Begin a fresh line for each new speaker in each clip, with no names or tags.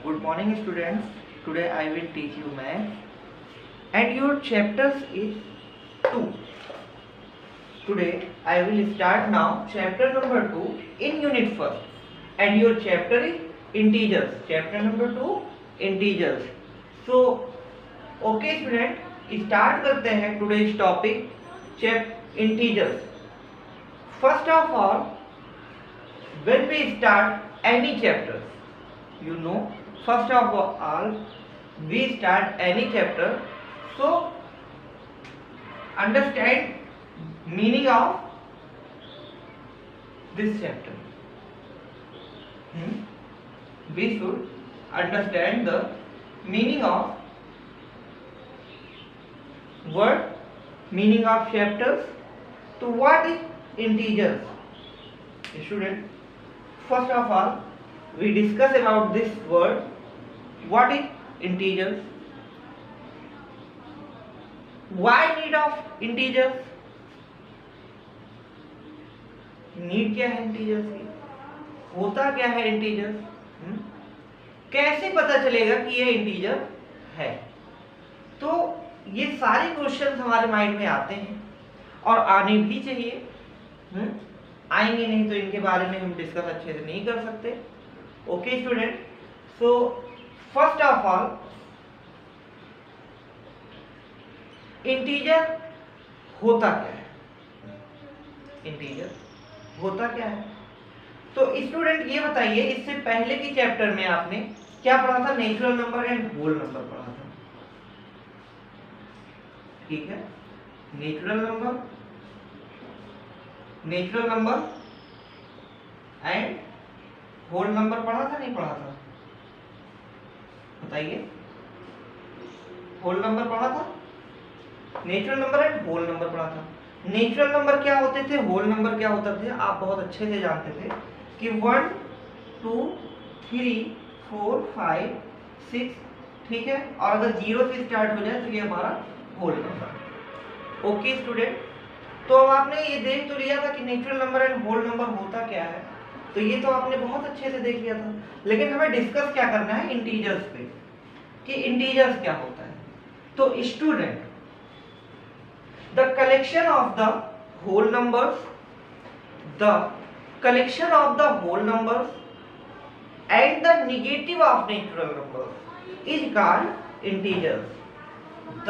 Good morning students. Today I will teach you math and your chapters is 2. Today I will start now chapter number 2 in unit first and your chapter is integers. Chapter number 2 integers. So okay student, start करते हैं today's topic integers. First of all, when we start any chapter, you know, first of all we start any chapter, so understand meaning of this chapter. We should understand the meaning of word, meaning of chapters. So what is integers? Student, first of all we discuss about this word. What is integers? Why need of integers? Need क्या है integers की? होता क्या है integers? कैसे पता चलेगा कि ये इंटीजर है? तो ये सारे क्वेश्चंस हमारे माइंड में आते हैं और आने भी चाहिए. आएंगे नहीं तो इनके बारे में हम डिस्कस अच्छे से नहीं कर सकते. Okay student, so first of all integer होता क्या है? इंटीजर होता क्या है? तो स्टूडेंट ये बताइए, इससे पहले की चैप्टर में आपने क्या पढ़ा था? Natural number and whole number पढ़ा था. ठीक है, natural number and whole number पढ़ा था, नहीं पढ़ा था? बताइए. होल नंबर पढ़ा था, natural number and whole number पढ़ा था. नेचुरल नंबर क्या होते थे, होल नंबर क्या होते थे, आप बहुत अच्छे से जानते थे कि 1 2 3 4 5 6. ठीक है, और अगर 0 से स्टार्ट हो जाए तो ये हमारा होल नंबर. ओके स्टूडेंट, तो अब आपने ये देख तो लिया था कि natural number and whole number होता क्या है. तो ये तो आपने बहुत अच्छे से देख लिया था, लेकिन हमें डिस्कस क्या करना है इंटीजर्स पे, कि इंटीजर्स क्या होता है. तो student, the collection of the whole numbers, and the negative of natural numbers is called integers. The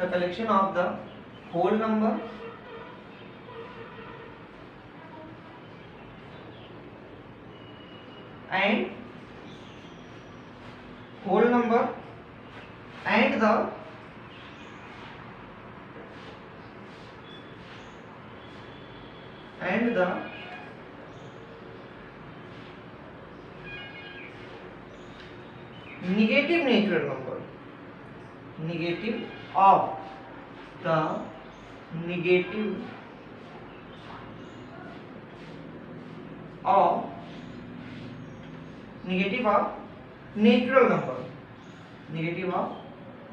collection of the whole number, and whole number and the negative natural number, negative of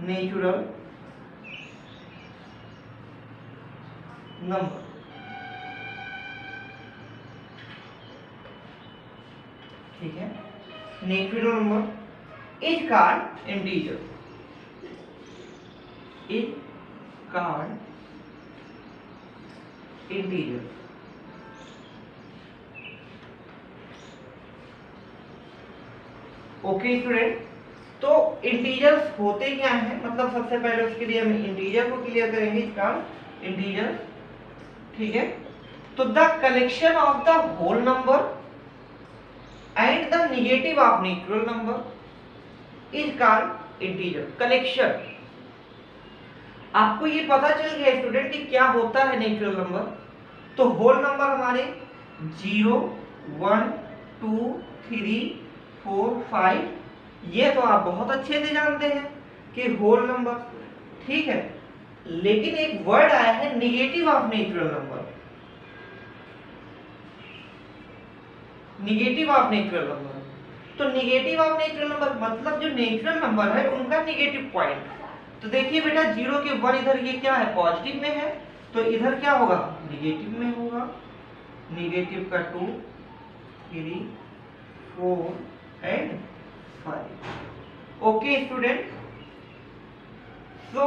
natural number. ठीक है, natural number is called integer, okay student, तो integers होते क्या हैं, मतलब सबसे पहले उसके लिए हम इंटीजर को क्लियर करेंगे. Is called integer. ठीक है, तो the collection of the whole number and the negative of natural number is called integer. Collection, आपको ये पता चल गया स्टूडेंट कि क्या होता है नेचुरल नंबर. तो होल नंबर हमारे 0 1 2 3 4 5, ये तो आप बहुत अच्छे से जानते हैं कि होल नंबर. ठीक है, लेकिन एक वर्ड आया है negative of natural number. Negative of natural number. तो निगेटिव ऑफ नेचुरल नंबर मतलब जो नेचुरल नंबर है उनका निगेटिव पॉइंट। तो देखिए बेटा 0 के 1 इधर ये क्या है, पॉजिटिव में है, तो इधर क्या होगा, निगेटिव में होगा। निगेटिव का 2, 3, 4 एंड 5। ओके स्टूडेंट, सो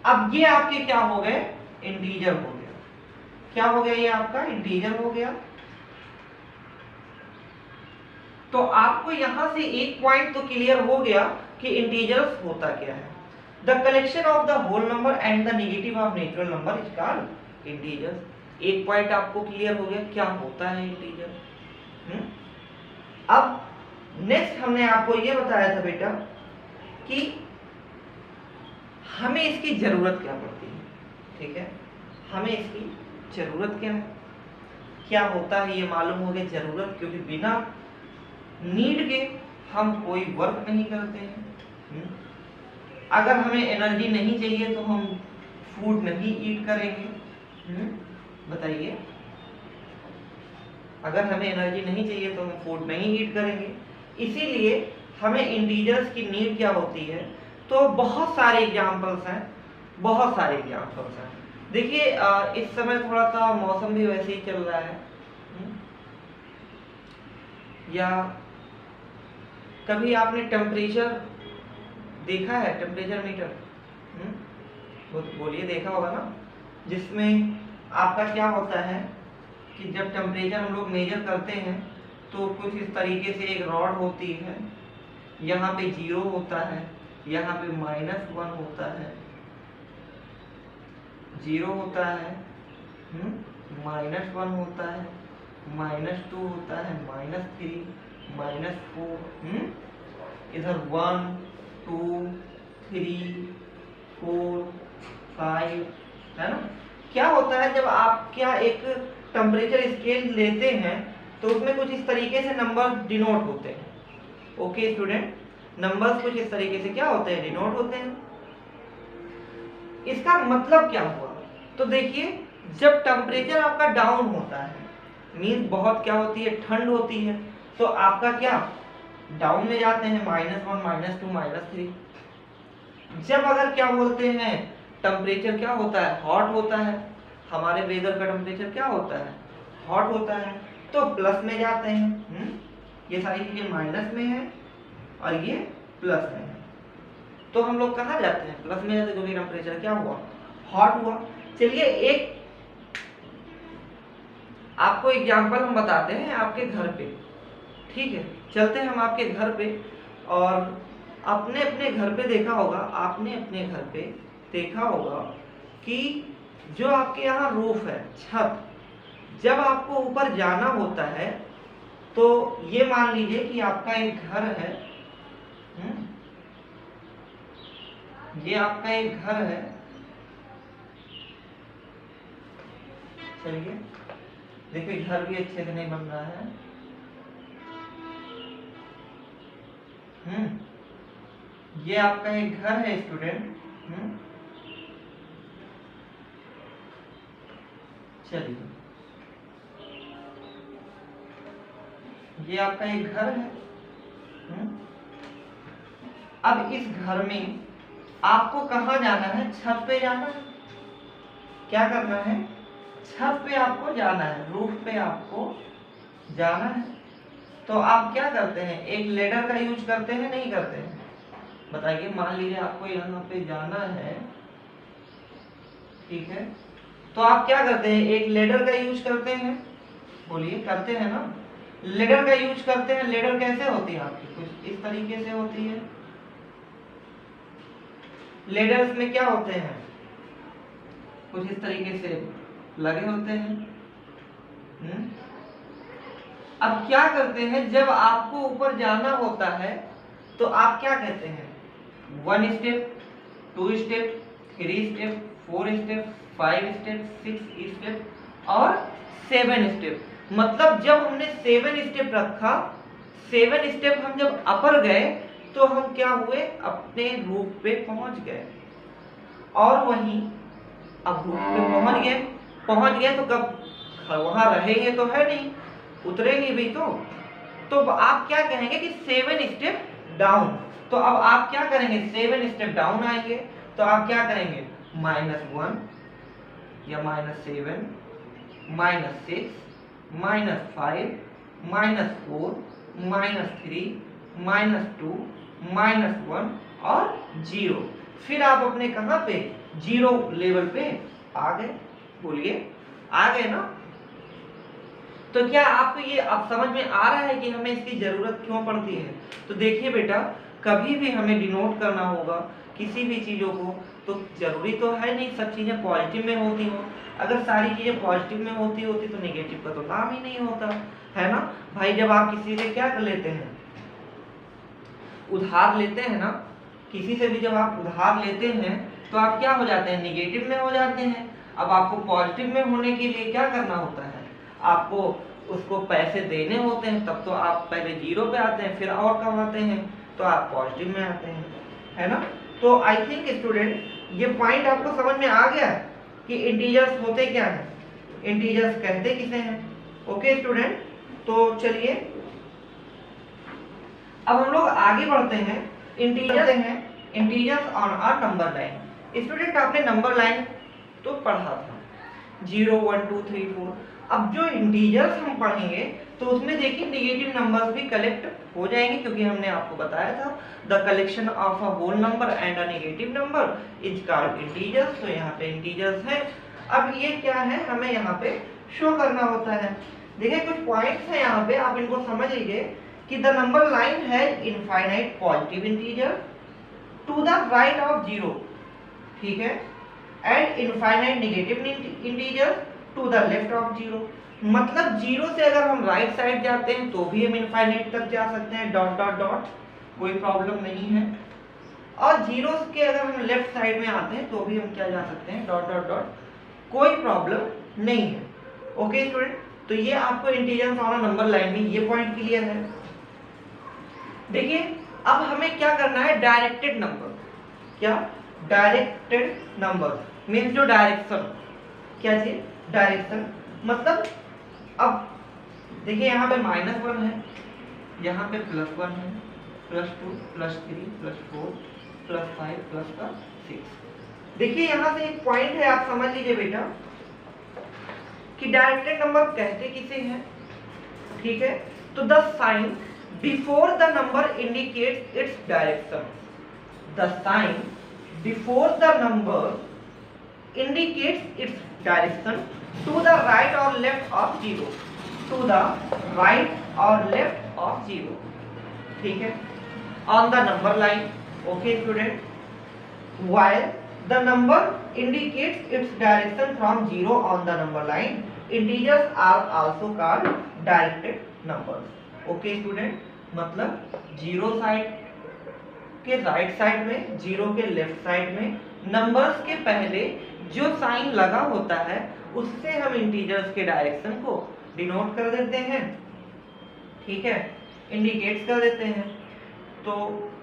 अब ये आपके क्या हो गए, इंटीजर हो गया। क्या हो गया, ये आपका इंटीजर हो गया। तो आपको यहां से एक पॉइंट तो क्लियर हो गया कि इंटीजर्स होता क्या है। The collection of the whole number and the negative of natural number is called integers. एक पॉइंट आपको क्लियर हो गया क्या होता है इंटीजर। अब नेक्स्ट हमने आपको ये बताया था बेटा कि हमें इसकी जरूरत क्या पड़ती है। ठीक है, हमें इसकी जरूरत क्या है, क्या होता है ये मालूम हो गया जरूरत, क्योंकि बिना नीड के हम कोई वर्क नहीं करते हैं। अगर हमें एनर्जी नहीं चाहिए तो हम फूड नहीं ईट करेंगे। बताइए, अगर हमें एनर्जी नहीं चाहिए तो हम फूड नहीं ईट करेंगे। इसीलिए हमें इंटीजर्स की नीड क्या होती है। तो बहुत सारे एग्जांपल्स हैं, बहुत सारे एग्जांपल्स हैं। देखिए इस समय थोड़ा सा मौसम भी वैसे ही चल रहा है, या कभी आपने टेम्परेचर देखा है, टेम्परेचर मीटर, बोलिए देखा होगा ना, जिसमें आपका क्या होता है कि जब टेम्परेचर हम लोग मेजर करते हैं तो कुछ इस तरीके से एक रॉड होती है, यहाँ पे 0 होता है, यहाँ पे -1 होता है, 0 होता है, -1 होता है, -2 होता है, -3, -4, इधर 1 2 3 4 5 है ना। क्या होता है जब आप क्या एक टेम्परेचर स्केल लेते हैं तो उसमें कुछ इस तरीके से नंबर डिनोट होते हैं। ओके स्टूडेंट, नंबर्स कुछ इस तरीके से क्या होते हैं, डिनोट होते हैं। इसका मतलब क्या हुआ, तो देखिए जब टेम्परेचर आपका डाउन होता है मींस बहुत क्या होती है, ठंड होती है, तो आपका क्या डाउन में जाते हैं, -1 -2 -3। जब अगर क्या बोलते हैं टेम्परेचर क्या होता है, हॉट होता है, हमारे वेदर का टेम्परेचर क्या होता है, हॉट होता है, तो प्लस में जाते हैं। ये सारी चीजें माइनस में है और ये प्लस में है, तो हम लोग कहाँ जाते हैं, प्लस में जाते हैं, क्योंकि टेम्परेचर क्या हुआ, हॉट हुआ। चलिए एक आपको एग्जांपल हम बताते हैं आपके घर पे। ठीक है, चलते हैं हम आपके घर पे, और अपने अपने घर पे देखा होगा, आपने अपने घर पे देखा होगा कि जो आपके यहाँ रूफ है, छत, जब आपको ऊपर जाना होता है तो ये मान लीजिए कि आपका एक घर है, ये आपका एक घर है। चलिए देखिए घर भी अच्छे से नहीं बन रहा है। ये आपका एक घर है स्टूडेंट। चलिए ये आपका एक घर है। अब इस घर में आपको कहाँ जाना है, छत पे जाना है। क्या करना है, छत पे आपको जाना है, रूफ पे आपको जाना है। तो आप क्या करते हैं, एक लेडर का यूज करते हैं, नहीं करते हैं, बताइए। मान लीजिए आपको यहाँ पे जाना है, ठीक है, तो आप क्या करते हैं, एक लेडर का यूज करते हैं, बोलिए करते हैं ना, लेडर का यूज करते हैं। लेडर कैसे होती है आपकी, कुछ इस तरीके से होती है। लेडर्स में क्या होते हैं, कुछ इस तरीके से लगे होते हैं। अब क्या करते हैं, जब आपको ऊपर जाना होता है तो आप क्या कहते हैं, 1 step, 2 step, 3 step, 4 step, 5 step, 6 step और 7 स्टेप। मतलब जब हमने 7 स्टेप रखा, 7 स्टेप हम जब अपर गए तो हम क्या हुए, अपने रूफ पे पहुंच गए। और वहीं अब रूफ पे पहुंच गए तो कब वहां रहेंगे तो है नहीं, उतरेंगे भी तो। तो आप क्या कहेंगे कि 7 स्टेप डाउन। तो अब आप क्या करेंगे, 7 स्टेप डाउन आएंगे, तो आप क्या करेंगे, -1 या -7 -6 -5 -4 -3 -2 -1 और 0। फिर आप अपने कहाँ पे, 0 लेवल पे आ गए। बोलिए आ गए ना। तो क्या आपको ये अब समझ में आ रहा है कि हमें इसकी जरूरत क्यों पड़ती है। तो देखिए बेटा, कभी भी हमें डिनोट करना होगा किसी भी चीज़ों को, तो जरूरी तो है नहीं सब चीज़ें पॉजिटिव में होती हो। अगर सारी चीज़ें पॉजिटिव में होती तो नेगेटिव का तो नाम ही नहीं होता है ना भाई। जब आप किसी से क्या कर लेते हैं, उधार लेते हैं ना, किसी से भी जब आप उधार लेते हैं तो आप क्या हो जाते हैं, निगेटिव में हो जाते हैं। अब आपको पॉजिटिव में होने के लिए क्या करना होता है, आपको उसको पैसे देने होते हैं, तब तो आप पहले 0 पे आते हैं, फिर और कमाते हैं तो आप पॉजिटिव में आते हैं, है ना। तो आई थिंक स्टूडेंट ये पॉइंट आपको समझ में आ गया कि इंटीजर्स होते क्या हैं, इंटीजर्स कहते किसे हैं। ओके स्टूडेंट, तो चलिए अब हम लोग आगे बढ़ते हैं। Integers on a number line. Student आपने नंबर लाइन तो पढ़ा था 0 1 2 3 4। अब जो इंटीजर्स हम पढ़ेंगे तो उसमें देखिए नेगेटिव नंबर्स भी कलेक्ट हो जाएंगे, क्योंकि हमने आपको बताया था the collection of a whole number and a negative number is called integers. तो यहाँ पे इंटीजर्स है। अब ये क्या है, हमें यहाँ पे शो करना होता है। देखिए कुछ पॉइंट्स हैं यहाँ पे, आप इनको समझ लीजिए कि द नंबर लाइन है infinite positive integer to the right of 0, ठीक है, and infinite negative integer to the left of 0। मतलब 0 से अगर हम राइट साइड जाते हैं तो भी हम इनफाइनाइट तक जा सकते हैं, डॉट डॉट डॉट, कोई प्रॉब्लम नहीं है। और 0 के अगर हम लेफ्ट साइड में आते हैं तो भी हम क्या जा सकते हैं, डॉट डॉट डॉट, कोई प्रॉब्लम नहीं है। ओके स्टूडेंट, तो ये आपको integers on a number line में ये पॉइंट क्लियर है। देखिए अब हमें क्या करना है, डायरेक्टेड नंबर। क्या, डायरेक्टेड नंबर मीन्स जो डायरेक्शन, क्या चीज, डायरेक्शन। मतलब अब देखिए यहाँ पे -1 है, यहाँ पे +1 है, +2 +3 +4 +5 +6। देखिए यहाँ से एक पॉइंट है, आप समझ लीजिए बेटा कि डायरेक्टेड नंबर कहते किसे हैं, ठीक है। तो the sign before the number indicates its direction. The sign before the number indicates its direction to the right or left of 0, to the right or left of 0, ठीक है, on the number line. Okay student, while the number indicates its direction from 0 on the number line, integers are also called directed numbers. Okay student, मतलब 0 side के right side में, 0 के left side में numbers के पहले जो sign लगा होता है उससे हम इंटीजर्स के डायरेक्शन को डिनोट कर देते हैं, ठीक है, इंडिकेट्स कर देते हैं। तो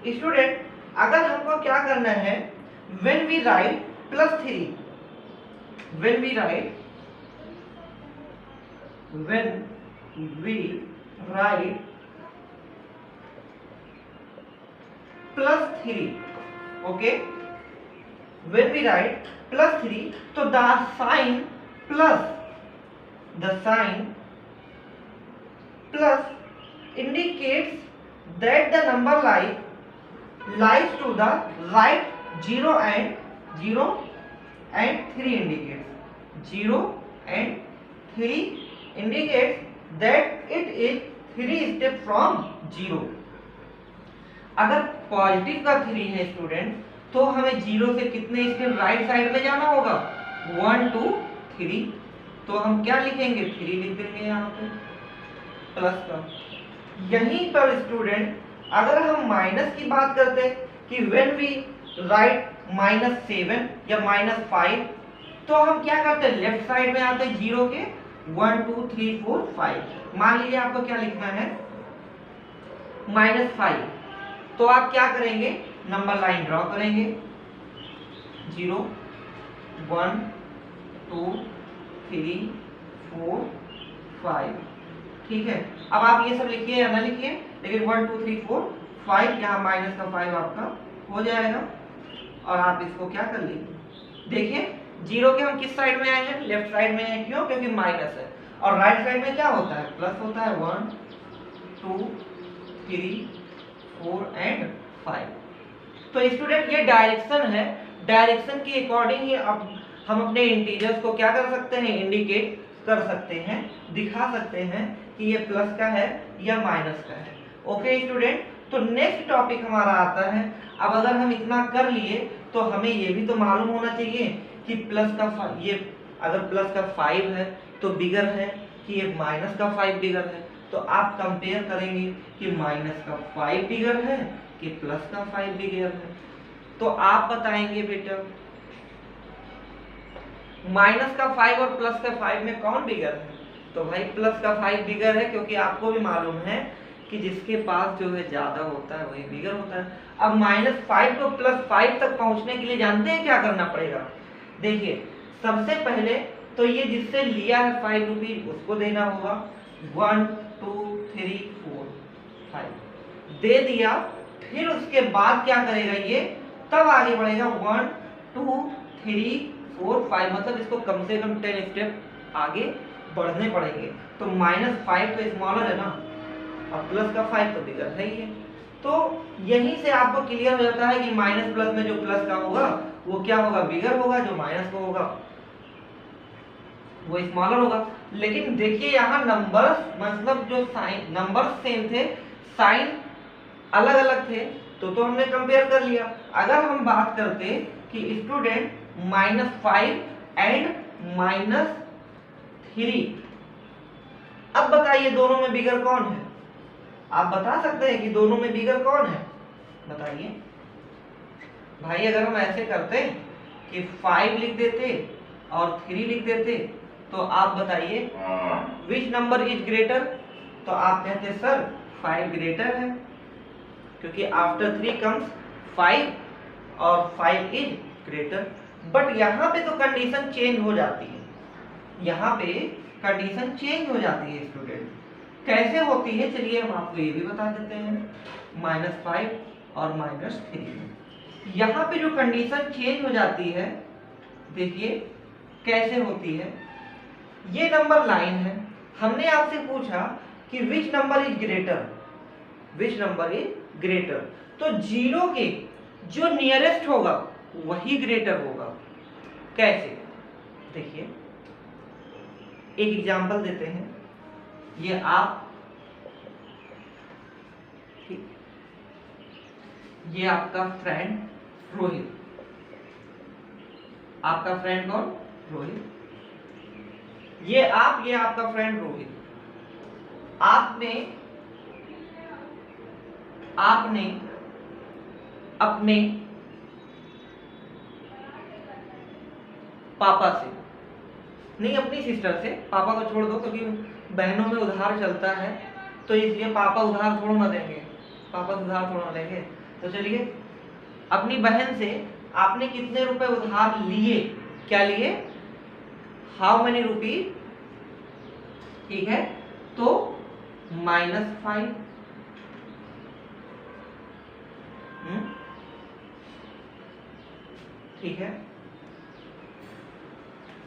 स्टूडेंट अगर हमको क्या करना है, when we write +3, when we write +3, okay, when we write +3, तो the sign plus indicates that the number lies to the right 0 and 3 indicates 0 and 3 indicates that it is 3 step from 0। अगर positive का 3 है student तो हमें 0 से कितने step right side में जाना होगा, 1 2 3। तो हम क्या लिखेंगे, 3 लिख देंगे यहाँ पे प्लस का। यहीं पर स्टूडेंट अगर हम माइनस की बात करते हैं कि when we write -7 या -5, तो हम क्या करते हैं, लेफ्ट साइड में आते हैं 0 के, 1 2 3 4 5। मान लीजिए आपको क्या लिखना है, -5, तो आप क्या करेंगे, नंबर लाइन ड्रॉ करेंगे, 0 1 2 3 4 5 ठीक है, अब आप ये सब लिखिए या ना लिखिए, लेकिन 1 2 3 4 5 यहाँ माइनस का 5 आपका हो जाएगा और आप इसको क्या कर लीजिए। देखिए जीरो के हम किस साइड में आए हैं, लेफ्ट साइड में है, क्यों, क्योंकि माइनस है, और राइट साइड में क्या होता है, प्लस होता है। 1 2 3 4 एंड 5। तो स्टूडेंट ये डायरेक्शन है, डायरेक्शन के अकॉर्डिंग ही अब हम अपने इंटीजर्स को क्या कर सकते हैं, इंडिकेट कर सकते हैं, दिखा सकते हैं कि ये प्लस का है या माइनस का है। ओके स्टूडेंट, तो नेक्स्ट टॉपिक हमारा आता है, अब अगर हम इतना कर लिए तो हमें ये भी तो मालूम होना चाहिए कि प्लस का ये अगर प्लस का 5 है तो बिगर है कि ये माइनस का 5 बिगर है। तो आप कंपेयर करेंगे कि माइनस का 5 बिगर है कि प्लस का 5 बिगर है। तो आप बताएंगे बेटा माइनस का 5 और प्लस का 5 में कौन बिगर है। तो भाई प्लस का 5 बिगर है, क्योंकि आपको भी मालूम है कि जिसके पास जो है ज्यादा होता है वही बिगर होता है। अब -5 को +5 तक पहुंचने के लिए जानते हैं क्या करना पड़ेगा। देखिए सबसे पहले तो ये जिससे लिया है 5 रुपीज उसको देना होगा। 1 2 3 4 5 दे दिया, फिर उसके बाद क्या करेगा ये, तब आगे बढ़ेगा 1 2 3 4 5, मतलब इसको कम से कम 10 स्टेप आगे बढ़ने पड़ेंगे। तो -5 तो स्मॉलर है ना, और प्लस का 5 तो बिगर है ही है। तो यहीं से आपको क्लियर हो जाता है कि माइनस प्लस में जो प्लस का होगा वो क्या होगा, बिगर होगा, जो माइनस का होगा वो स्मॉलर होगा। लेकिन देखिए यहाँ नंबर्स, मतलब जो साइन नंबर्स सेम थे, साइन अलग अलग थे, तो हमने कंपेयर कर लिया। अगर हम बात करते कि स्टूडेंट -5 एंड -3, अब बताइए दोनों में बिगर कौन है। आप बता सकते हैं कि दोनों में बिगर कौन है, बताइए भाई। अगर हम ऐसे करते कि 5 लिख देते और 3 लिख देते, तो आप बताइए विच नंबर इज ग्रेटर। तो आप कहते सर 5 ग्रेटर है, क्योंकि आफ्टर 3 कम्स 5 और 5 इज ग्रेटर। बट यहाँ पे तो कंडीशन चेंज हो जाती है, यहाँ पे कंडीशन चेंज हो जाती है स्टूडेंट। कैसे होती है चलिए हम आपको ये भी बता देते हैं। -5 और -3, यहाँ पे जो कंडीशन चेंज हो जाती है, देखिए कैसे होती है। ये नंबर लाइन है, हमने आपसे पूछा कि which number is greater, which number is greater, तो जीरो के जो नियरेस्ट होगा वही ग्रेटर होगा। कैसे, देखिए एक एग्जांपल देते हैं। ये आप, ये आपका फ्रेंड रोहित, आपका फ्रेंड कौन, रोहित। ये आप, ये आपका फ्रेंड रोहित। आपने अपने पापा से, नहीं अपनी सिस्टर से, पापा को छोड़ दो क्योंकि बहनों में उधार चलता है, तो इसलिए पापा उधार थोड़ा ना देंगे, पापा उधार थोड़ा ना देंगे। तो चलिए अपनी बहन से आपने कितने रुपए उधार लिए, क्या लिए, हाउ मेनी रुपीज, ठीक है। तो -5, ठीक है।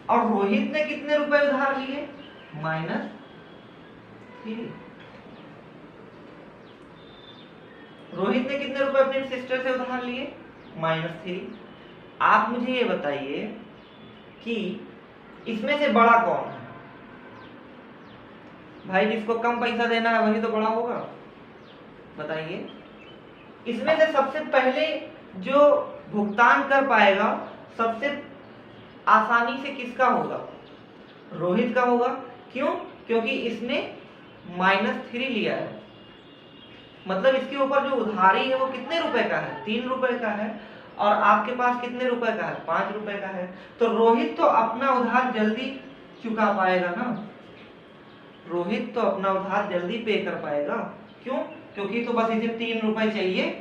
और रोहित ने कितने रुपए उधार लिए, -3। रोहित ने कितने रुपए अपनी सिस्टर से उधार लिए, -3। आप मुझे ये बताइए कि इसमें से बड़ा कौन है। भाई जिसको कम पैसा देना है वही तो बड़ा होगा, बताइए। इसमें से सबसे पहले जो भुगतान कर पाएगा सबसे आसानी से किसका होगा, रोहित का होगा। क्यों, क्योंकि इसने -3 लिया है, मतलब इसके ऊपर जो उधारी है वो कितने रुपए का है, 3 रुपए का है, और आपके पास कितने रुपए का है, 5 रुपए का है। तो रोहित तो अपना उधार जल्दी चुका पाएगा ना, रोहित तो अपना उधार जल्दी पे कर पाएगा। क्यों, क्योंकि तो बस इसे 3 रुपए चाहिए,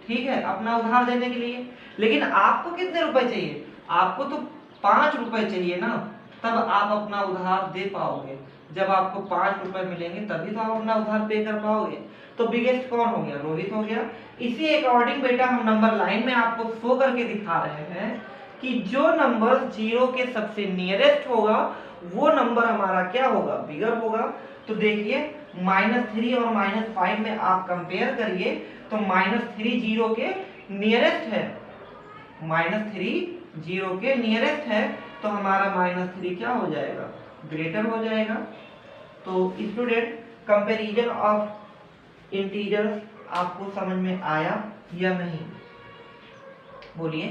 ठीक है, अपना उधार देने के लिए। लेकिन आपको कितने रुपए चाहिए, आपको तो 5 रुपए चाहिए ना, तब आप अपना उधार दे पाओगे। जब आपको 5 रुपए मिलेंगे तभी तो आप अपना उधार पे कर पाओगे। तो बिगेस्ट कौन हो गया? रोहित हो गया। इसी अकॉर्डिंग बेटा हम नंबर लाइन में आपको शो करके दिखा रहे हैं कि जो नंबर 0 के सबसे नियरेस्ट होगा वो नंबर हमारा क्या होगा? बिगर होगा। तो देखिए -3 और -5 में आप कंपेयर करिए तो -3 0 के नियरेस्ट है, -3 0 के नियरेस्ट है, तो हमारा -3 क्या हो जाएगा? ग्रेटर हो जाएगा। तो स्टूडेंट कंपैरिजन ऑफ इंटीजर्स आपको समझ में आया या नहीं? बोलिए।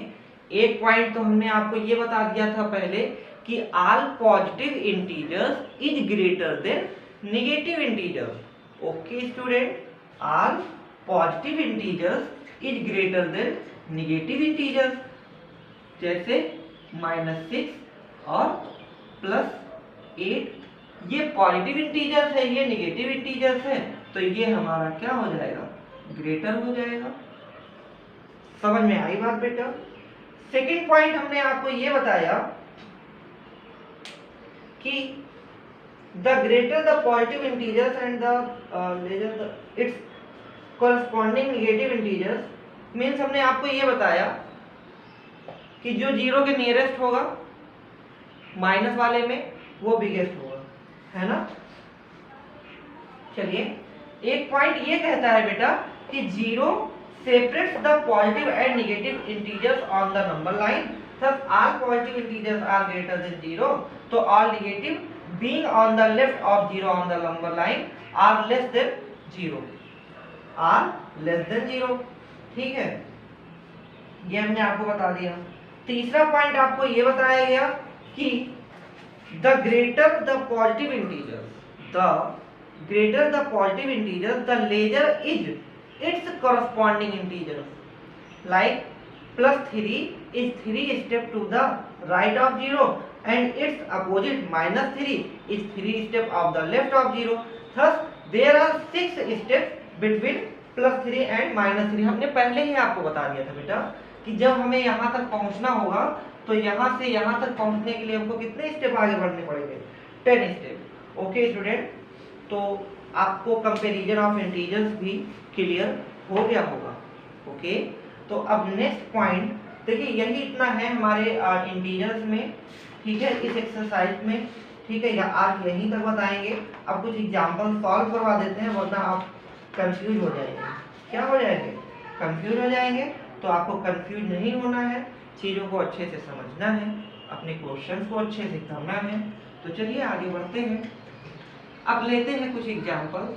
एक पॉइंट तो हमने आपको ये बता दिया था पहले कि all positive integers is greater than negative integers. Okay student, all positive integers is greater than negative integers, जैसे -6 और +8 ये पॉजिटिव इंटीजर्स है, ये नेगेटिव इंटीजर्स है, तो ये हमारा क्या हो जाएगा? ग्रेटर हो जाएगा। समझ में आई बात बेटा? सेकंड पॉइंट हमने आपको ये बताया कि the greater the positive integers and the lesser the its corresponding negative integers, means हमने आपको ये बताया कि जो 0 के नियरेस्ट होगा माइनस वाले में वो बिगेस्ट होगा, है ना? चलिए, एक पॉइंट ये कहता है बेटा कि 0 separates the positive and negative integers on the number line, thus all positive integers are greater than 0, so all negative being on the left of 0 on the number line are less than 0, are less than 0। ठीक है, ये हमने आपको बता दिया। तीसरा point आपको ये बताया गया कि the greater the positive integers, the greater the positive integers, the larger is its corresponding integers, like +3 is 3 step to the right of 0 and its opposite -3 is 3 step of the left of 0, thus there are 6 steps between +3 and -3। हमने पहले ही आपको बता दिया था बेटा कि जब हमें यहाँ तक पहुँचना होगा तो यहाँ से यहाँ तक पहुँचने के लिए हमको कितने स्टेप आगे बढ़ने पड़ेंगे? 10 स्टेप। ओके स्टूडेंट, तो आपको कंपैरिजन ऑफ इंटीजर्स भी क्लियर हो गया होगा। ओके, तो अब नेक्स्ट पॉइंट देखिए, यही इतना है हमारे इंटीजर्स में, ठीक है, इस एक्सरसाइज में, ठीक है, या आज यहीं तक बताएंगे। अब कुछ एग्जांपल सॉल्व करवा देते हैं, वरना आप कंफ्यूज हो जाएंगे। क्या हो जाएंगे? कंफ्यूज हो जाएंगे। तो आपको कंफ्यूज नहीं होना है, चीज़ों को अच्छे से समझना है, अपने क्वेश्चंस को अच्छे से करना है। तो चलिए आगे बढ़ते हैं। अब लेते हैं कुछ एग्जांपल,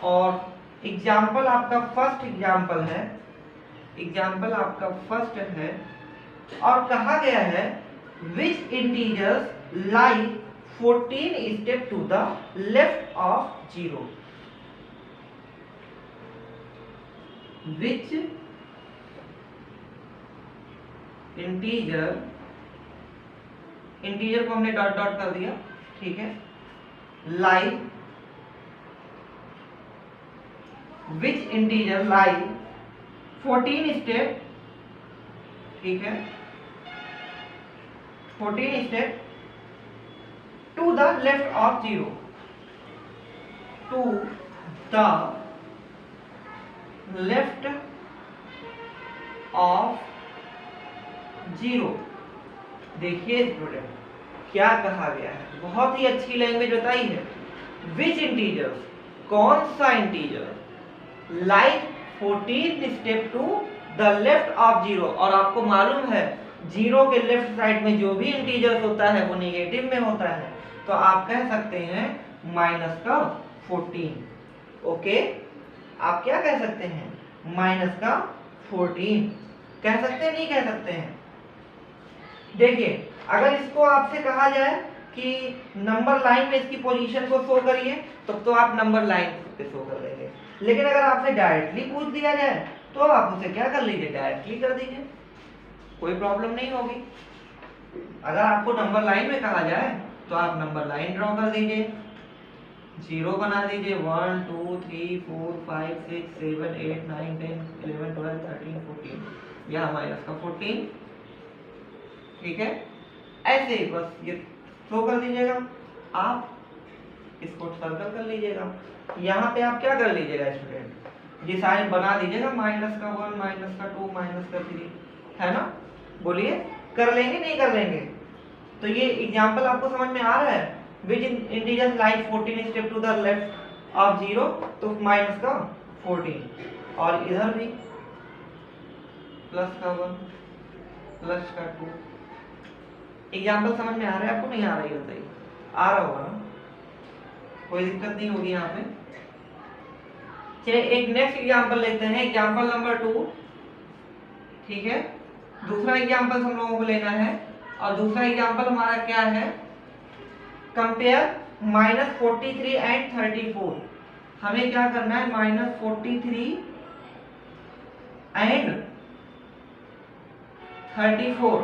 और एग्जाम्पल आपका फर्स्ट एग्जाम्पल है, एग्जाम्पल आपका फर्स्ट है, और कहा गया है which integers lie 14 step to the left of 0, which integer, integer को हमने डॉट डॉट कर दिया, ठीक है, लाई, विच इंटीजर लाई 14 स्टेप, ठीक है, 14 step to the left of 0, to the left of 0। देखिए स्टूडेंट क्या कहा गया है, बहुत ही अच्छी लैंग्वेज बताई है। विच इंटीजर्स, कौन सा integer like 14 step to the left of 0, और आपको मालूम है 0 के लेफ्ट साइड में जो भी इंटीजर्स होता है वो नेगेटिव में होता है, तो आप कह सकते हैं माइनस का 14। ओके, आप क्या कह सकते हैं? माइनस का 14 कह सकते हैं, नहीं कह सकते हैं? देखिए, अगर इसको आपसे कहा जाए कि नंबर लाइन में इसकी पोजीशन को शो करिए, तो आप नंबर लाइन पे शो कर देंगे। लेकिन अगर आपसे डायरेक्टली पूछ दिया जाए तो आप उसे क्या कर लीजिए? डायरेक्टली कर दीजिए, कोई प्रॉब्लम नहीं होगी। अगर आपको नंबर लाइन में कहा जाए तो आप नंबर लाइन ड्रॉ कर दीजिए, 0 बना दीजिए, 1 2 3 4 5 6 7 8 9 10 11 12 13 14, यहाँ माइनस का 14, ठीक है, ऐसे ही बस ये शो कर दीजिएगा। आप इसको सर्कल कर लीजिएगा। यहाँ पे आप क्या कर लीजिएगा स्टूडेंट, ये साइन बना दीजिएगा, माइनस का 1, माइनस का 2, माइनस का 3, है ना। बोलिए कर लेंगे नहीं कर लेंगे। तो ये एग्जांपल आपको समझ में आ रहा है। Which integers like 14 step to the left of 0, तो माइनस का 14, और इधर भी प्लस का 1, प्लस का 2। एग्जांपल समझ में आ रहा है आपको, नहीं आ रही है बताइए। आ रहा होगा ना, कोई दिक्कत नहीं होगी यहाँ पे। चलिए एक नेक्स्ट एग्जांपल लेते हैं, एग्जांपल नंबर 2, ठीक है। दूसरा एग्जांपल हम लोगों को लेना है, और दूसरा एग्जांपल हमारा क्या है, कंपेयर -43 एंड 34। हमें क्या करना है, -43 एंड 34।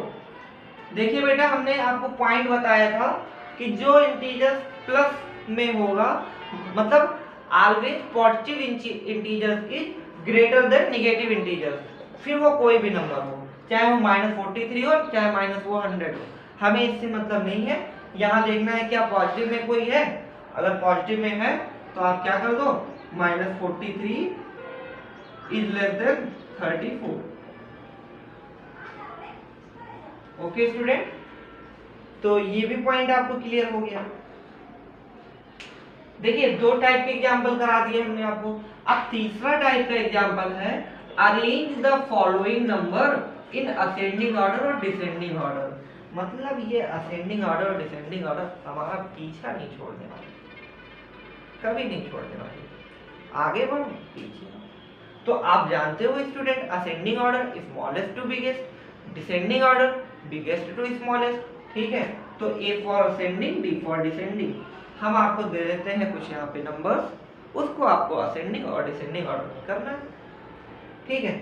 देखिए बेटा, हमने आपको पॉइंट बताया था कि जो इंटीजर्स प्लस में होगा, मतलब always positive integers is greater than negative integers, फिर वो कोई भी नंबर हो, चाहे वो -43 हो चाहे -100 हो, हमें इससे मतलब नहीं है। यहाँ देखना है क्या पॉजिटिव में कोई है, अगर पॉजिटिव में है तो आप क्या कर दो, -43 is less than 34। Okay student, तो ये भी पॉइंट आपको क्लियर हो गया। देखिए दो टाइप के एग्जांपल करा दिए हमने आपको। अब तीसरा टाइप का एग्जांपल है, arrange the following number in ascending order और डिसेंडिंग ऑर्डर। मतलब ये असेंडिंग ऑर्डर और डिसेंडिंग ऑर्डर हमारा पीछा नहीं छोड़ने वाले, कभी नहीं छोड़ने वाले, आगे बढ़ो पीछे। तो आप जानते हो student, ascending order smallest to biggest, descending order biggest to smallest, ठीक है। तो A for ascending, B for descending. हम आपको दे देते हैं कुछ यहाँ पे नंबर्स, उसको आपको असेंडिंग और डिसेंडिंग ऑर्डर में करना है, ठीक है।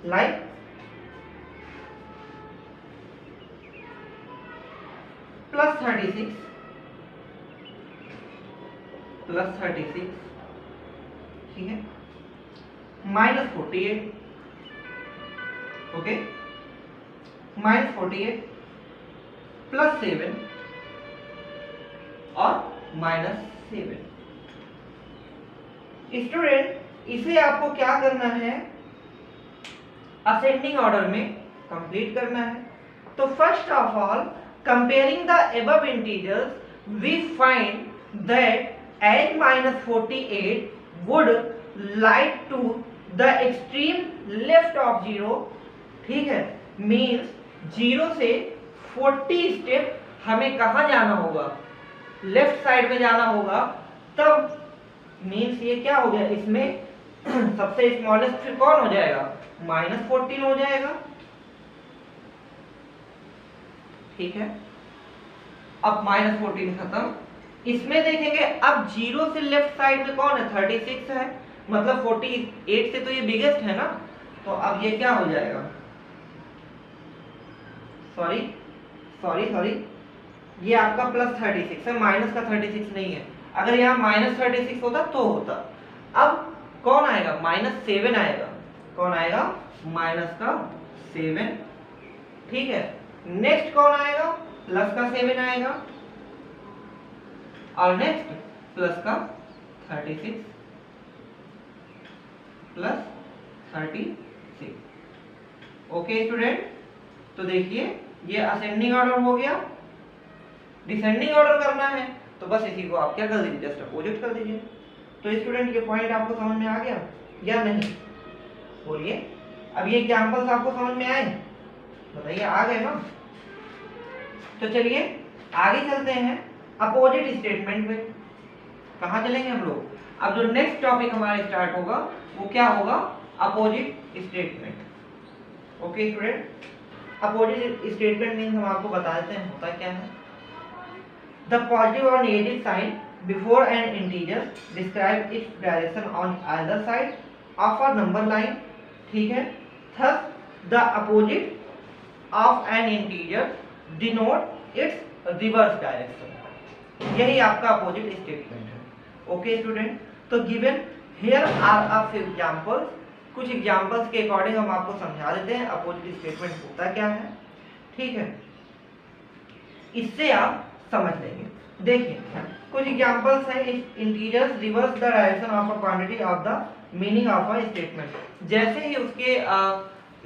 लाइक +36, ठीक है, -48, ओके, -48 +7 और -7। स्टूडेंट इसे आपको क्या करना है, असेंडिंग ऑर्डर में कंप्लीट करना है। तो first of all, comparing the above integers we find that as -48 would like to the extreme left of 0, ठीक है। मीन्स 0 से 40 स्टेप हमें कहाँ जाना होगा, लेफ्ट साइड में जाना होगा। तब मीन्स ये क्या हो गया, इसमें सबसे स्मॉलेस्ट फिर कौन हो जाएगा, -14 हो जाएगा, ठीक है। अब -14 खत्म। इसमें देखेंगे अब 0 से लेफ्ट साइड में कौन है, 36 है, मतलब 48 से तो ये बिगेस्ट है ना। तो अब ये क्या हो जाएगा, सॉरी, ये आपका +36 है, माइनस का 36 नहीं है। अगर यहाँ -36 होता तो होता। अब कौन आएगा, -7 आएगा। कौन आएगा, -7, ठीक है। नेक्स्ट कौन आएगा, +7 आएगा, और नेक्स्ट +36 +36। ओके स्टूडेंट, तो देखिए ये असेंडिंग ऑर्डर हो गया। डिसेंडिंग ऑर्डर करना है तो बस इसी को आप क्या कर दीजिए, जस्ट अपोजिट कर दीजिए। तो स्टूडेंट ये पॉइंट आपको समझ में आ गया या नहीं, बोलिए। अब ये एग्जांपल्स आपको समझ में आए, बताइए, आ गए ना। तो चलिए आगे चलते हैं अपोजिट स्टेटमेंट में। कहाँ चलेंगे हम लोग, अब जो नेक्स्ट टॉपिक हमारा स्टार्ट होगा वो क्या होगा, opposite statement. Okay student, opposite statement means हम आपको बता देते हैं होता क्या है। द पॉजिटिव और negative sign before an integer describe its direction on either side of a number line, ठीक है। Thus the opposite of an integer denote its reverse direction. यही आपका अपोजिट स्टेटमेंट है। ओके स्टूडेंट, तो given here are a few examples. कुछ examples के according हम आपको समझा देते हैं अपोजिट स्टेटमेंट होता क्या है, ठीक है। इससे आप समझ लेंगे। देखिए कुछ एग्जांपल्स हैं, integers reverse the direction of a quantity of the meaning of a statement. जैसे ही उसके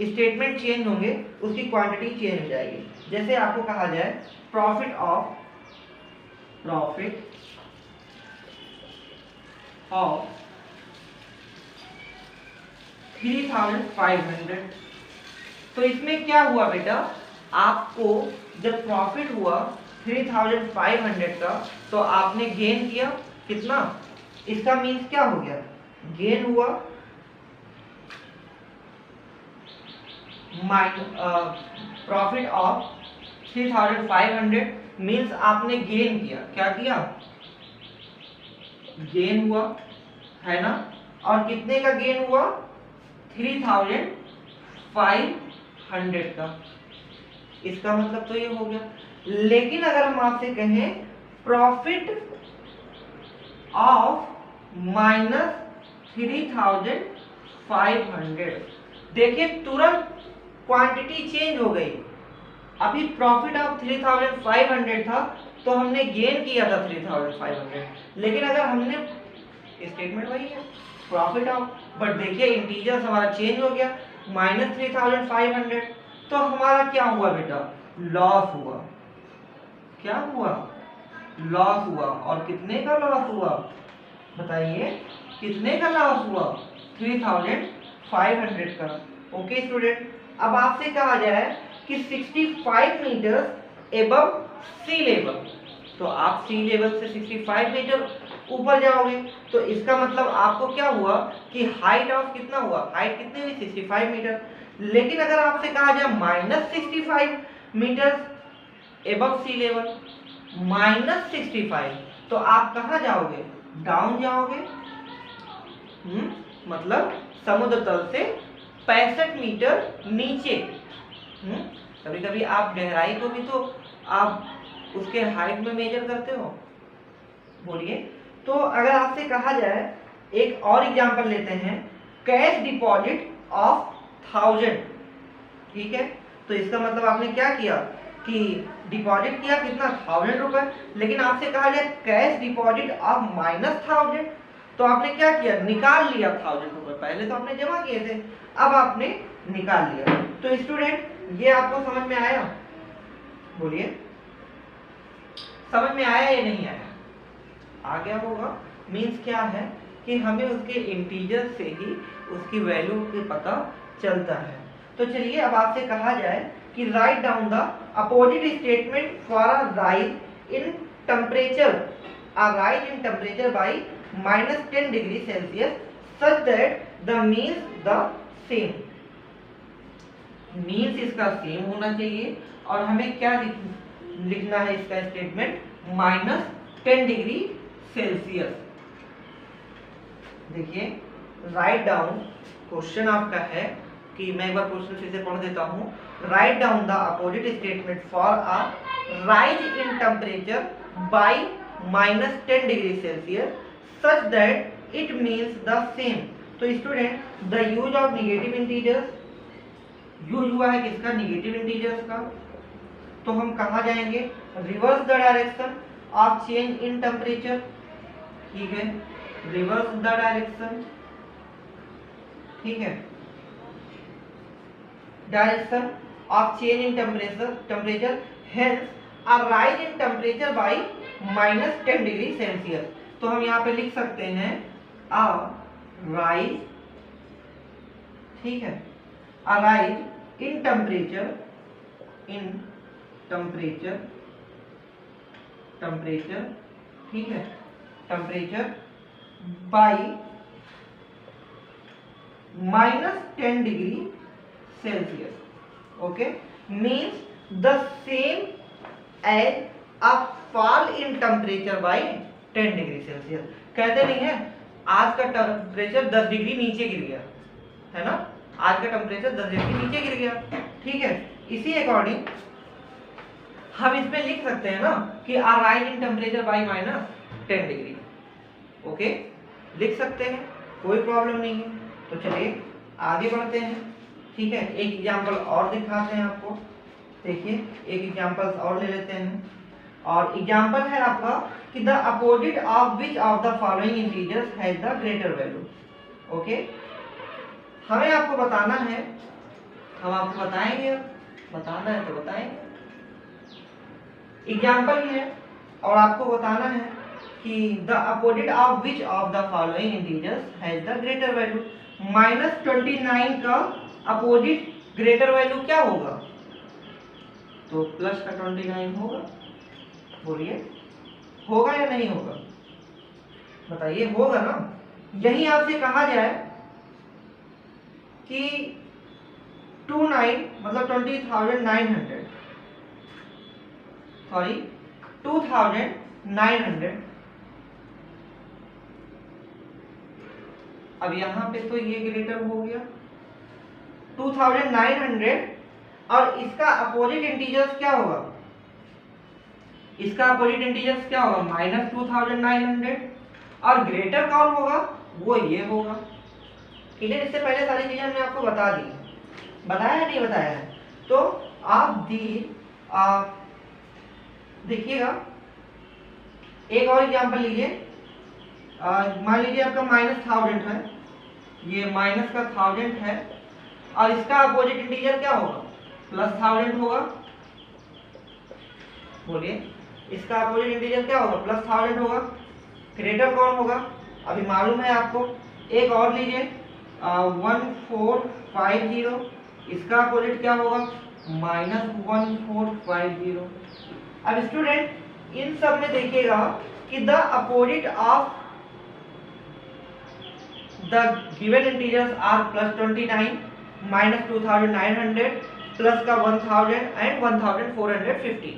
स्टेटमेंट चेंज होंगे उसकी क्वांटिटी चेंज हो जाएगी। जैसे आपको कहा जाए प्रॉफिट ऑफ 3,500, तो इसमें क्या हुआ बेटा, आपको जब प्रॉफिट हुआ 3,500 का तो आपने गेन किया कितना, इसका मीन्स क्या हो गया, गेन हुआ प्रॉफिट ऑफ 3,500 मीन्स आपने गेन किया, क्या किया, गेन हुआ, है ना। और कितने का गेन हुआ, 3,500 का। इसका मतलब तो ये हो गया। लेकिन अगर हम आपसे कहें प्रॉफिट ऑफ -3,500, देखिए तुरंत क्वांटिटी चेंज हो गई। अभी प्रॉफिट ऑफ 3,500 था तो हमने गेन किया था 3,500, लेकिन अगर हमने स्टेटमेंट वही है प्रॉफिट ऑफ, बट देखिए इंटीजर्स हमारा चेंज हो गया -3,500, तो हमारा क्या हुआ बेटा, लॉस हुआ। क्या हुआ, लॉस हुआ। और कितने का लॉस हुआ बताइए, कितने का लॉस हुआ, 3,500 का। ओके स्टूडेंट, अब आपसे कहा जाए कि 65 मीटर एबव सी लेवल, तो आप सी लेवल से 65 मीटर ऊपर जाओगे, तो इसका मतलब आपको क्या हुआ कि हाइट ऑफ कितना हुआ, हाइट कितनी हुई, 65 मीटर। लेकिन अगर आपसे कहा जाए -65 मीटर एबव सी लेवल, -65, तो आप कहाँ जाओगे, डाउन जाओगे। मतलब समुद्र तल से 65 मीटर नीचे। कभी कभी आप गहराई को भी तो आप उसके हाइट में मेजर करते हो, बोलिए। तो अगर आपसे कहा जाए, एक और एग्जांपल लेते हैं, कैश डिपॉजिट ऑफ 1000, ठीक है। तो इसका मतलब आपने क्या किया कि डिपॉजिट किया कितना, 1000 रुपए, लेकिन आपसे कहा जाए कैश डिपॉजिट ऑफ -1000, तो आपने क्या किया, निकाल लिया 1000 रुपए। पहले तो आपने जमा किए थे, अब आपने निकाल लिया। तो स्टूडेंट ये आपको समझ में आया, बोलिए समझ में आया या नहीं आया, आ गया होगा। मीन्स क्या है कि हमें उसके इंटीजर से ही उसकी वैल्यू की पता चलता है। तो चलिए अब आपसे कहा जाए कि right down the opposite statement for a rise in temperature, a rise in temperature by -10 degree Celsius such that the means the same. Means इसका सेम होना चाहिए और हमें क्या लिखना है इसका स्टेटमेंट, -10 डिग्री सेल्सियस। देखिए राइट डाउन, क्वेश्चन आपका है कि मैं एक बार क्वेश्चन फिर से पढ़ देता हूं, write down the opposite statement for a rise in temperature by -10 degree Celsius such that it means the same. तो student the use of negative integers, use हुआ है किसका, निगेटिव इंटीजर्स का। तो हम कहाँ जाएंगे, reverse the direction of change in temperature, ठीक है, रिवर्स द डायरेक्शन, ठीक है, direction of change in temperature hence a rise in temperature by -10 degree Celsius. तो हम यहाँ पे लिख सकते हैं अ राइज, ठीक है, a rise in temperature, in temperature, ठीक है, temperature by -10 degree Celsius, okay, means the same as a fall in temperature by 10 degree Celsius. कहते नहीं है आज का टेम्परेचर 10 डिग्री नीचे गिर गया, है ना, आज का टेम्परेचर 10 डिग्री नीचे गिर गया, ठीक है। इसी अकॉर्डिंग हम इसमें लिख सकते हैं ना कि a rise in temperature by -10 degree, okay, लिख सकते हैं, कोई प्रॉब्लम नहीं है। तो चलिए आगे बढ़ते हैं, ठीक है। एक एग्जांपल और दिखाते हैं आपको, देखिए एक एग्जांपल और ले लेते हैं और एग्जाम्पल है आपका कि the opposite of which of the following integers has the greater value. Okay, हमें आपको बताना है, हम आपको बताएंगे, बताना है तो बताएंगे। एग्जाम्पल ही है और आपको बताना है कि the opposite of which of the following integers has the greater value. -29 का अपोजिट ग्रेटर वैल्यू क्या होगा? तो प्लस का 29 होगा। बोलिए, होगा या नहीं होगा? बताइए, होगा ना। यही आपसे कहा जाए कि 29 मतलब 20,900, सॉरी 2,900। अब यहां पे तो ये ग्रेटर हो गया 2,900 और इसका अपोजिट इंटीजर्स क्या होगा? इसका अपोजिट इंटीजर्स क्या होगा? -2,900 और ग्रेटर कौन होगा? वो ये होगा। ठीक है, इससे पहले सारी चीजें हमने आपको बता दी, बताया है नहीं बताया है? तो आप देखिएगा, एक और एग्जांपल लीजिए। मान लीजिए आपका -1000 है, ये माइनस का 1000 है और इसका अपोजिट इंटीजर क्या होगा? +1000 होगा। बोलिए, इसका अपोजिट इंटीजर क्या होगा? +1000 होगा। ग्रेटर कौन होगा? अभी मालूम है आपको। एक और लीजिए 1450, इसका अपोजिट क्या होगा? -1450। अब स्टूडेंट इन सब में देखिएगा कि the opposite of the given integers are +29, -2,900, plus का 1000 एंड 1450।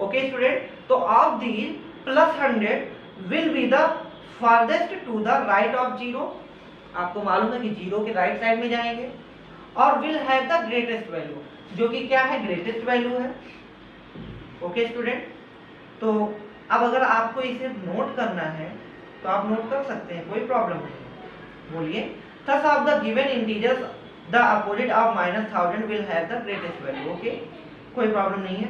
ओके स्टूडेंट, तो of these +100 will be the farthest to the right of 0। आपको मालूम है कि 0 के राइट साइड में जाएंगे और will have the greatest value, जो कि क्या है? ग्रेटेस्ट वैल्यू है। ओके स्टूडेंट, तो अब अगर आपको इसे नोट करना है तो आप नोट कर सकते हैं, कोई प्रॉब्लम नहीं। बोलिए, thus of the given integers the opposite of -1000 will have the greatest value। Okay, कोई प्रॉब्लम नहीं है।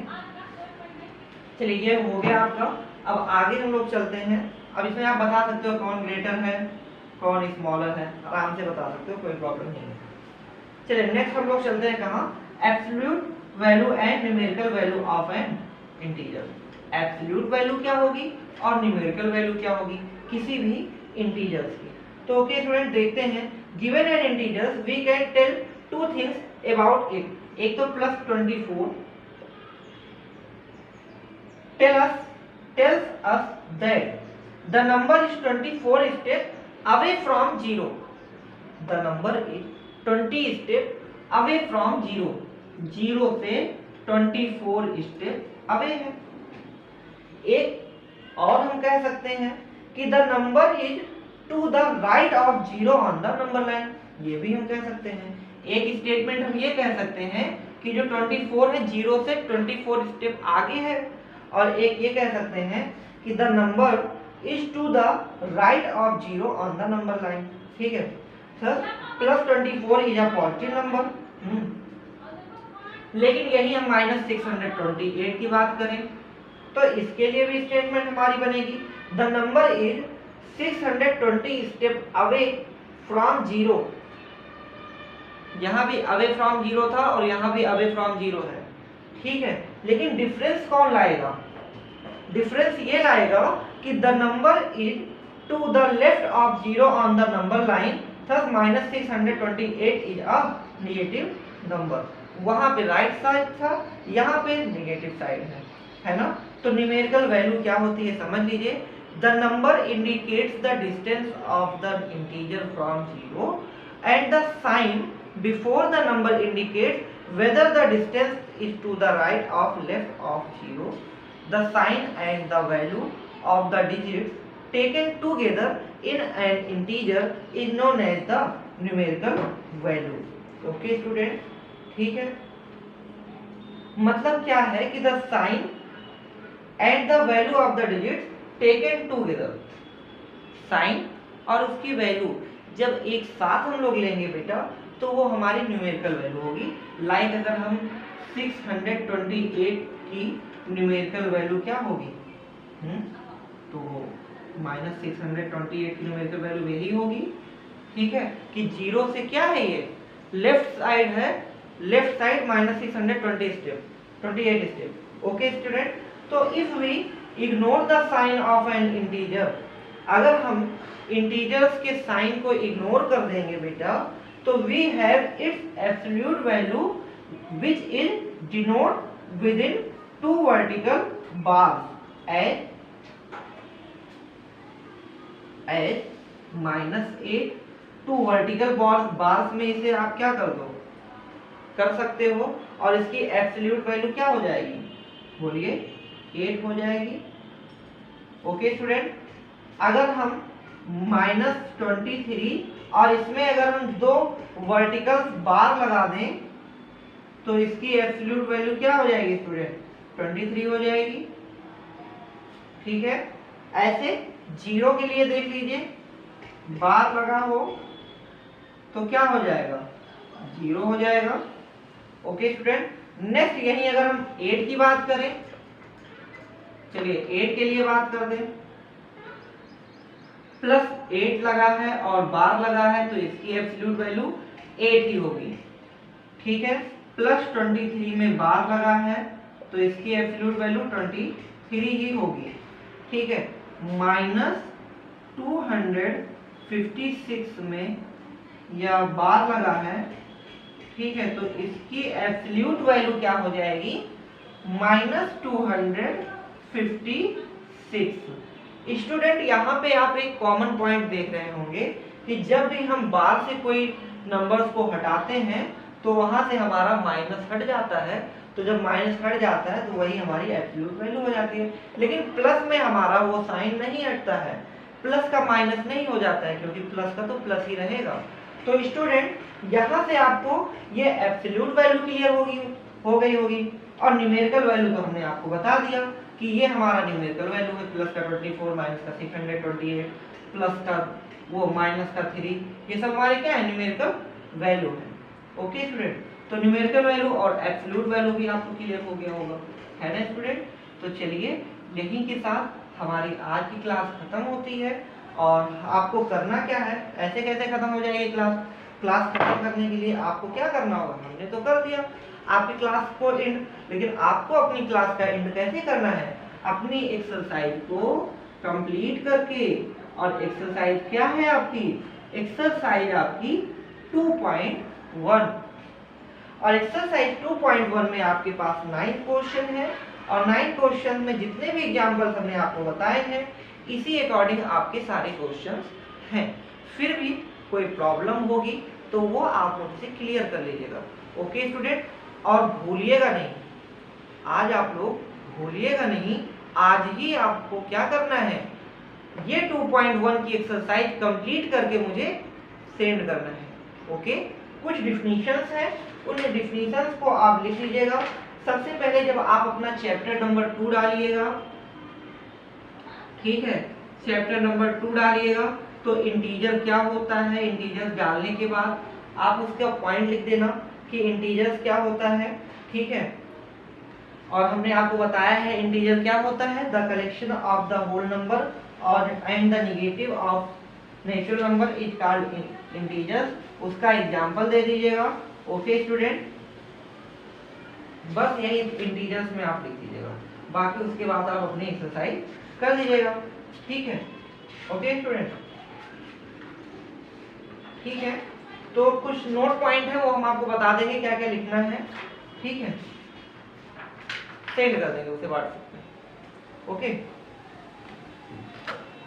चलिए, ये हो गया आपका। अब आगे हम लोग चलते हैं। अब इसमें आप बता सकते हो कौन ग्रेटर है कौन स्मॉलर है, आराम से बता सकते हो, कोई प्रॉब्लम नहीं है। चलिए नेक्स्ट हम लोग चलते हैं कहाँ? Absolute value and numerical value of an integer. Absolute value क्या होगी और न्यूमेरिकल वैल्यू क्या होगी किसी भी इंटीजर्स की। तो ओके स्टूडेंट, देखते हैं। Given an integers we can tell two things about it. एक तो +24 tells us that the number is 24 steps away from 0. The number is 20 steps away from 0. 0 से 24 स्टेप अवे है। एक और हम कह सकते हैं कि the number is to the right of 0 on the number line. ये भी हम कह सकते हैं। एक स्टेटमेंट हम ये कह सकते हैं कि जो 24 है 0 से 24 स्टेप आगे है, और एक ये कह सकते हैं कि the number is to the right of 0 on the number line. ठीक है sir, +24 is a positive number. लेकिन यही हम -628 की बात करें तो इसके लिए भी स्टेटमेंट हमारी बनेगी the number is 620 step away from 0। यहां भी अवे फ्रॉम 0 था और यहां भी अवे फ्रॉम 0 है। ठीक है, लेकिन डिफरेंस कौन लाएगा? डिफरेंस ये लाएगा कि the number is to the left of 0 on the number line, thus -628 is a negative number. वहां पे राइट साइड था, यहाँ पे नेगेटिव साइड है ना। तो न्यूमेरिकल वैल्यू क्या होती है समझ लीजिए। The number indicates the distance of the integer from 0 and the sign before the number indicates whether the distance is to the right or left of 0. The sign and the value of the digits taken together in an integer is known as the numerical value. Okay student, ठीक है। मतलब क्या है कि the sign and the value of the digits taken together, sign और उसकी value जब एक साथ हम लोग लेंगे बेटा तो वो हमारी न्यूमेरिकल वैल्यू होगी। लाइक अगर हम 628 की न्यूमेरिकल वैल्यू क्या होगी? तो -628 की न्यूमेरिकल वैल्यू यही होगी। ठीक है कि 0 से क्या है, ये लेफ्ट साइड है, left side -628 step. Okay student, तो if we ignore the sign of an integer, अगर हम इंटीजर्स के साइन को इग्नोर कर देंगे बेटा, तो we have its absolute value which is denote with in 2 vertical bars as -8। 2 vertical bars में इसे आप क्या कर सकते हो, और इसकी एब्सोल्यूट वैल्यू क्या हो जाएगी, बोलिए 8 हो जाएगी। ओके स्टूडेंट, अगर हम -23 और इसमें अगर हम 2 वर्टिकल बार लगा दें तो इसकी एब्सोल्यूट वैल्यू क्या हो जाएगी स्टूडेंट, 23 हो जाएगी। ठीक है, ऐसे 0 के लिए देख लीजिए, बार लगा हो तो क्या हो जाएगा, 0 हो जाएगा। ओके स्टूडेंट, नेक्स्ट यही अगर हम 8 की बात करें, चलिए 8 के लिए बात कर दें, +8 लगा है और बार लगा है तो इसकी एब्सोल्यूट वैल्यू 8 ही होगी। ठीक है, +23 में बार लगा है तो इसकी एब्सोल्यूट वैल्यू 23 ही होगी। ठीक है, -256 में या बार लगा है, ठीक है, तो इसकी एब्सोल्यूट वैल्यू क्या हो जाएगी, -256। स्टूडेंट यहाँ पे आप एक कॉमन पॉइंट देख रहे होंगे कि जब भी हम बार से कोई नंबर्स को हटाते हैं तो वहां से हमारा माइनस हट जाता है, तो जब माइनस हट जाता है तो वही हमारी एब्सोल्यूट वैल्यू हो जाती है। लेकिन प्लस में हमारा वो साइन नहीं हटता है, प्लस का माइनस नहीं हो जाता है, क्योंकि प्लस का तो प्लस ही रहेगा। तो स्टूडेंट यहाँ से आपको ये एब्सोल्यूट वैल्यू क्लियर हो गई होगी, और न्यूमेरिकल वैल्यू तो हमने आपको बता दिया कि ये हमारा न्यूमेरिकल वैल्यू है, प्लस का 24 माइनस का 628 प्लस का वो माइनस का 3, ये सब हमारे क्या है, न्यूमेरिकल वैल्यू है। ओके स्टूडेंट, तो न्यूमेरिकल वैल्यू और एब्सोल्यूट वैल्यू भी आपको क्लियर हो गया होगा, है ना स्टूडेंट। तो चलिए यहीं के साथ हमारी आज की क्लास खत्म होती है, और आपको करना क्या है, ऐसे कैसे खत्म हो जाएगी क्लास खत्म करने के लिए आपको क्या करना होगा, हमने तो कर दिया आपकी क्लास को एंड, लेकिन आपको अपनी क्लास का एंड कैसे करना है, अपनी एक्सरसाइज को कंप्लीट करके। और एक्सरसाइज क्या है आपकी, एक्सरसाइज आपकी 2.1, और एक्सरसाइज 2.1 में आपके पास 9 क्वेश्चन है, और 9 क्वेश्चन में जितने भी एग्जाम्पल्स हमने आपको बताए हैं इसी अकॉर्डिंग आपके सारे क्वेश्चंस हैं। फिर भी कोई प्रॉब्लम होगी तो वो आप मुझसे क्लियर कर लीजिएगा। ओके स्टूडेंट, और भूलिएगा नहीं, आज आप लोग भूलिएगा नहीं, आज ही आपको क्या करना है, ये 2.1 की एक्सरसाइज कंप्लीट करके मुझे सेंड करना है। ओके, कुछ डिफिनीशंस हैं, उन डिफिनीशंस को आप लिख लीजिएगा। सबसे पहले जब आप अपना चैप्टर नंबर 2 डालिएगा, ठीक है, चैप्टर नंबर 2 डालिएगा तो इंटीजर क्या होता है, इंटीजर डालने के बाद आप उसका पॉइंट लिख देना कि इंटीजर्स क्या होता है। ठीक है, और हमने आपको बताया है इंटीजर क्या होता है, the collection of the whole number और and the negative of natural number is called integers, उसका एग्जांपल दे दीजिएगा। ओके स्टूडेंट, बस यही इंटीजर्स में आप लिख दीजिएगा, बाकी उसके बाद आप अपनी एक्सरसाइज कर दीजिएगा। ठीक है, ओके स्टूडेंट, ठीक है, तो कुछ नोट पॉइंट है वो हम आपको बता देंगे क्या क्या लिखना है। ठीक है, सेंड कर देंगे उसे व्हाट्सएप पे। ओके,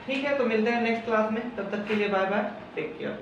ठीक है, तो मिलते हैं नेक्स्ट क्लास में, तब तक के लिए बाय बाय, टेक केयर।